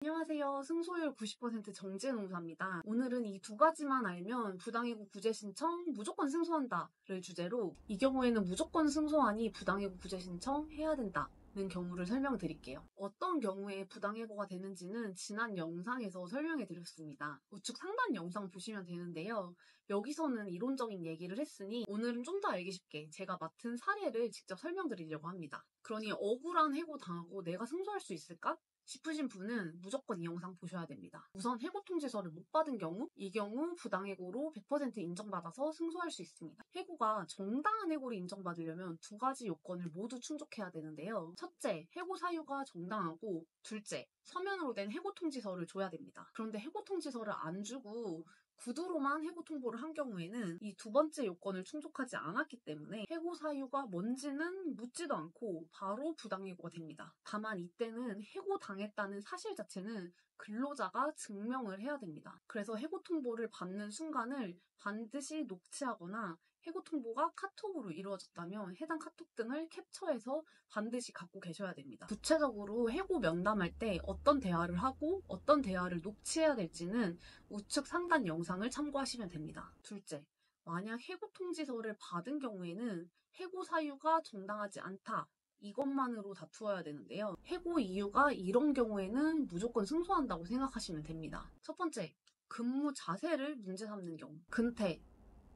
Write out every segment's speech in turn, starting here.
안녕하세요. 승소율 90% 정재농사입니다. 오늘은 이 두 가지만 알면 부당해고 구제 신청 무조건 승소한다를 주제로 이 경우에는 무조건 승소하니 부당해고 구제 신청 해야 된다는 경우를 설명드릴게요. 어떤 경우에 부당해고가 되는지는 지난 영상에서 설명해 드렸습니다. 우측 상단 영상 보시면 되는데요. 여기서는 이론적인 얘기를 했으니 오늘은 좀 더 알기 쉽게 제가 맡은 사례를 직접 설명드리려고 합니다. 그러니 억울한 해고 당하고 내가 승소할 수 있을까? 싶으신 분은 무조건 이 영상 보셔야 됩니다. 우선 해고 통지서를 못 받은 경우, 이 경우 부당해고로 100% 인정받아서 승소할 수 있습니다. 해고가 정당한 해고를 인정받으려면 두 가지 요건을 모두 충족해야 되는데요. 첫째, 해고 사유가 정당하고 둘째, 서면으로 된 해고 통지서를 줘야 됩니다. 그런데 해고 통지서를 안 주고 구두로만 해고 통보를 한 경우에는 이 두 번째 요건을 충족하지 않았기 때문에 해고 사유가 뭔지는 묻지도 않고 바로 부당해고가 됩니다. 다만 이때는 해고 당했다는 사실 자체는 근로자가 증명을 해야 됩니다. 그래서 해고 통보를 받는 순간을 반드시 녹취하거나 해고 통보가 카톡으로 이루어졌다면 해당 카톡 등을 캡처해서 반드시 갖고 계셔야 됩니다. 구체적으로 해고 면담할 때 어떤 대화를 하고 어떤 대화를 녹취해야 될지는 우측 상단 영상을 참고하시면 됩니다. 둘째, 만약 해고 통지서를 받은 경우에는 해고 사유가 정당하지 않다. 이것만으로 다투어야 되는데요. 해고 이유가 이런 경우에는 무조건 승소한다고 생각하시면 됩니다. 첫 번째, 근무 자세를 문제 삼는 경우. 근태,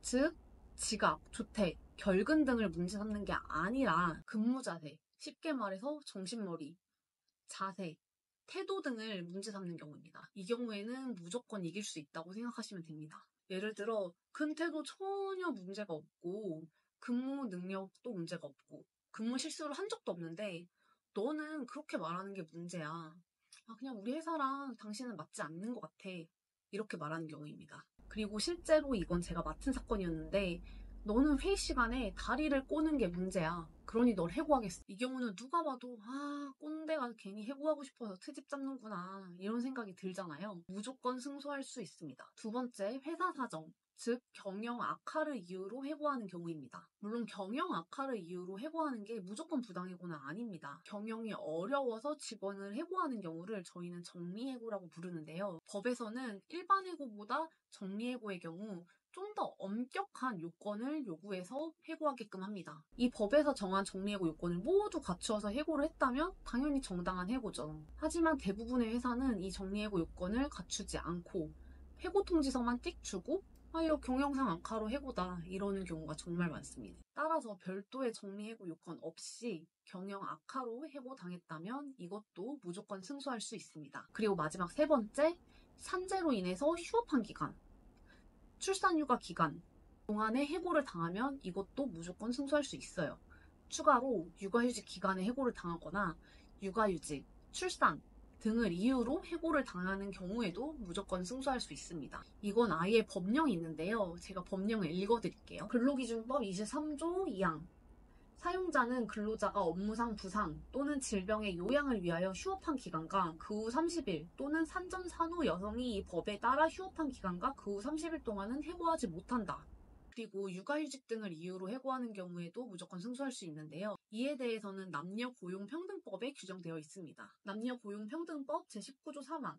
즉 지각, 조퇴, 결근 등을 문제 삼는 게 아니라 근무 자세, 쉽게 말해서 정신머리, 자세, 태도 등을 문제 삼는 경우입니다. 이 경우에는 무조건 이길 수 있다고 생각하시면 됩니다. 예를 들어 근태도 전혀 문제가 없고 근무 능력도 문제가 없고 근무 실수를 한 적도 없는데 너는 그렇게 말하는 게 문제야. 그냥 우리 회사랑 당신은 맞지 않는 것 같아. 이렇게 말하는 경우입니다. 그리고 실제로 이건 제가 맡은 사건이었는데 너는 회의 시간에 다리를 꼬는 게 문제야. 그러니 널 해고하겠어. 이 경우는 누가 봐도 꼰대가 괜히 해고하고 싶어서 트집 잡는구나 이런 생각이 들잖아요. 무조건 승소할 수 있습니다. 두 번째, 회사 사정. 즉 경영 악화를 이유로 해고하는 경우입니다. 물론 경영 악화를 이유로 해고하는 게 무조건 부당해고는 아닙니다. 경영이 어려워서 직원을 해고하는 경우를 저희는 정리해고라고 부르는데요. 법에서는 일반 해고보다 정리해고의 경우 좀 더 엄격한 요건을 요구해서 해고하게끔 합니다. 이 법에서 정한 정리해고 요건을 모두 갖추어서 해고를 했다면 당연히 정당한 해고죠. 하지만 대부분의 회사는 이 정리해고 요건을 갖추지 않고 해고 통지서만 띡 주고 이거 경영상 악화로 해고다 이러는 경우가 정말 많습니다. 따라서 별도의 정리해고 요건 없이 경영 악화로 해고당했다면 이것도 무조건 승소할 수 있습니다. 그리고 마지막 세 번째, 산재로 인해서 휴업한 기간, 출산휴가 기간 동안에 해고를 당하면 이것도 무조건 승소할 수 있어요. 추가로 육아휴직 기간에 해고를 당하거나 육아휴직, 출산 등을 이유로 해고를 당하는 경우에도 무조건 승소할 수 있습니다. 이건 아예 법령이 있는데요. 제가 법령을 읽어드릴게요. 근로기준법 23조 2항. 사용자는 근로자가 업무상 부상 또는 질병의 요양을 위하여 휴업한 기간과 그 후 30일 또는 산전산후 여성이 이 법에 따라 휴업한 기간과 그 후 30일 동안은 해고하지 못한다. 그리고 육아휴직 등을 이유로 해고하는 경우에도 무조건 승소할 수 있는데요. 이에 대해서는 남녀고용평등법에 규정되어 있습니다. 남녀고용평등법 제19조 3항.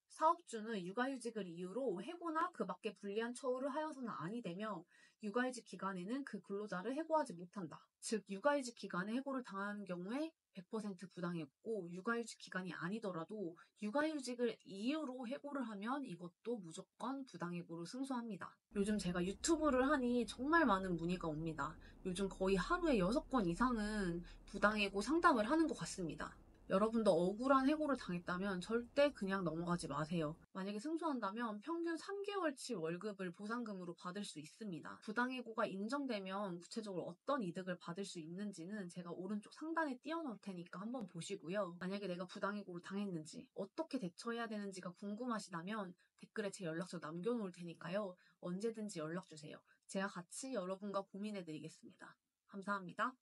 사업주는 육아휴직을 이유로 해고나 그 밖에 불리한 처우를 하여서는 아니 되며 육아휴직 기간에는 그 근로자를 해고하지 못한다. 즉 육아휴직 기간에 해고를 당하는 경우에 100% 부당했고 육아휴직 기간이 아니더라도 육아휴직을 이유로 해고를 하면 이것도 무조건 부당해고로 승소합니다. 요즘 제가 유튜브를 하니 정말 많은 문의가 옵니다. 요즘 거의 하루에 6건 이상은 부당해고 상담을 하는 것 같습니다. 여러분도 억울한 해고를 당했다면 절대 그냥 넘어가지 마세요. 만약에 승소한다면 평균 3개월치 월급을 보상금으로 받을 수 있습니다. 부당해고가 인정되면 구체적으로 어떤 이득을 받을 수 있는지는 제가 오른쪽 상단에 띄워놓을 테니까 한번 보시고요. 만약에 내가 부당해고를 당했는지 어떻게 대처해야 되는지가 궁금하시다면 댓글에 제 연락처 남겨놓을 테니까요. 언제든지 연락주세요. 제가 같이 여러분과 고민해드리겠습니다. 감사합니다.